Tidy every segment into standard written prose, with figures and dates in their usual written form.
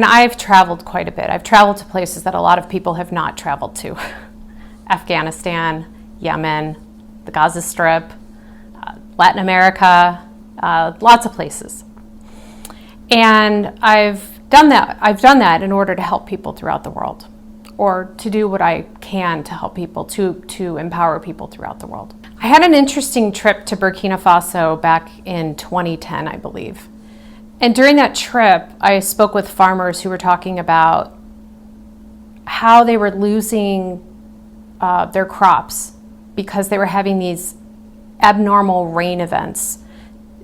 And I've traveled quite a bit. I've traveled to places that a lot of people have not traveled to. Afghanistan, Yemen, the Gaza Strip, Latin America, lots of places. And I've done that in order to help people throughout the world, or to do what I can to help people, to empower people throughout the world. I had an interesting trip to Burkina Faso back in 2010, I believe. And during that trip, I spoke with farmers who were talking about how they were losing their crops because they were having these abnormal rain events.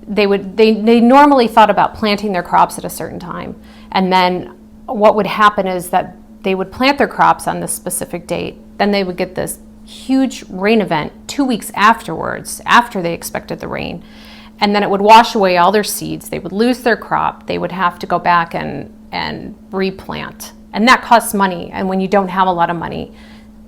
They normally thought about planting their crops at a certain time, and then what would happen is that they would plant their crops on this specific date. Then they would get this huge rain event 2 weeks afterwards, after they expected the rain, and then it would wash away all their seeds. They would lose their crop. They would have to go back and replant, and that costs money. And when you don't have a lot of money,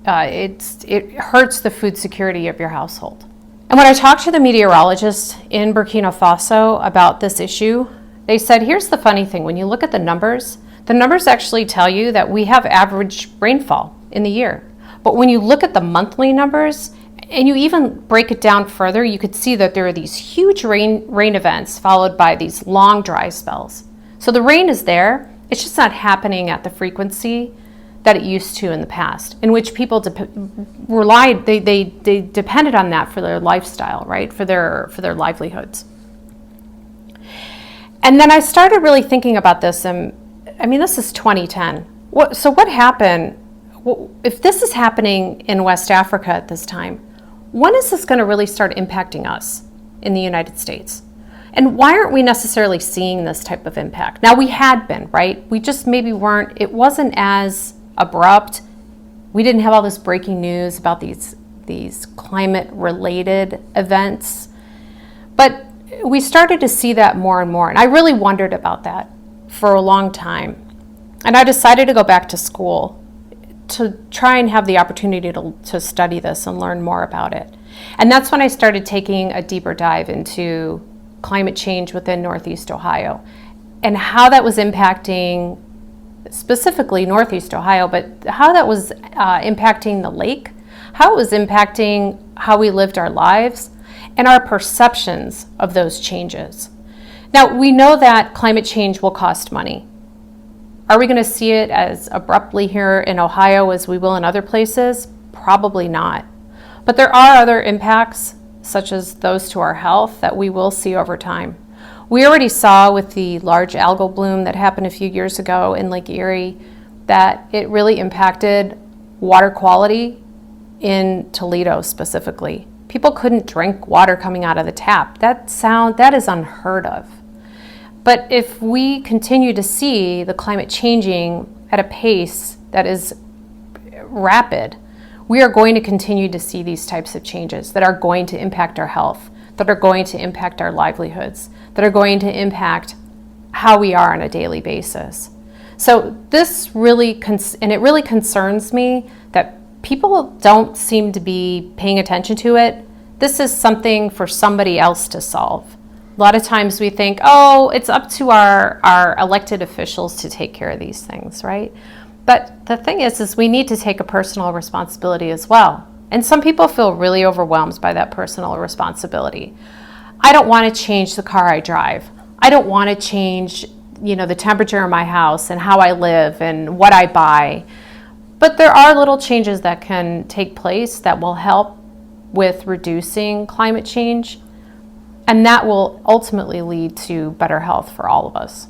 it hurts the food security of your household. And when I talked to the meteorologists in Burkina Faso about this issue, they said, here's the funny thing. When you look at the numbers actually tell you that we have average rainfall in the year. But when you look at the monthly numbers, and you even break it down further, you could see that there are these huge rain events followed by these long dry spells. So the rain is there, it's just not happening at the frequency that it used to in the past, in which people they depended on that for their lifestyle, right? For their livelihoods. And then I started really thinking about this, and I mean, this is 2010. So what happened? If this is happening in West Africa at this time, when is this going to really start impacting us in the United States? And why aren't we necessarily seeing this type of impact? Now, we had been, right? We just maybe weren't, it wasn't as abrupt. We didn't have all this breaking news about these climate-related events. But we started to see that more and more. And I really wondered about that for a long time. And I decided to go back to school to try and have the opportunity to study this and learn more about it. And that's when I started taking a deeper dive into climate change within Northeast Ohio and how that was impacting specifically Northeast Ohio, but how that was impacting the lake, how it was impacting how we lived our lives, and our perceptions of those changes. Now, we know that climate change will cost money. Are we going to see it as abruptly here in Ohio as we will in other places? Probably not. But there are other impacts, such as those to our health, that we will see over time. We already saw with the large algal bloom that happened a few years ago in Lake Erie that it really impacted water quality in Toledo specifically. People couldn't drink water coming out of the tap. That is unheard of. But if we continue to see the climate changing at a pace that is rapid, we are going to continue to see these types of changes that are going to impact our health, that are going to impact our livelihoods, that are going to impact how we are on a daily basis. So this really, it really concerns me that people don't seem to be paying attention to it. This is something for somebody else to solve. A lot of times we think, oh, it's up to our elected officials to take care of these things, right? But the thing is we need to take a personal responsibility as well. And some people feel really overwhelmed by that personal responsibility. I don't want to change the car I drive. I don't want to change, the temperature in my house and how I live and what I buy. But there are little changes that can take place that will help with reducing climate change. And that will ultimately lead to better health for all of us.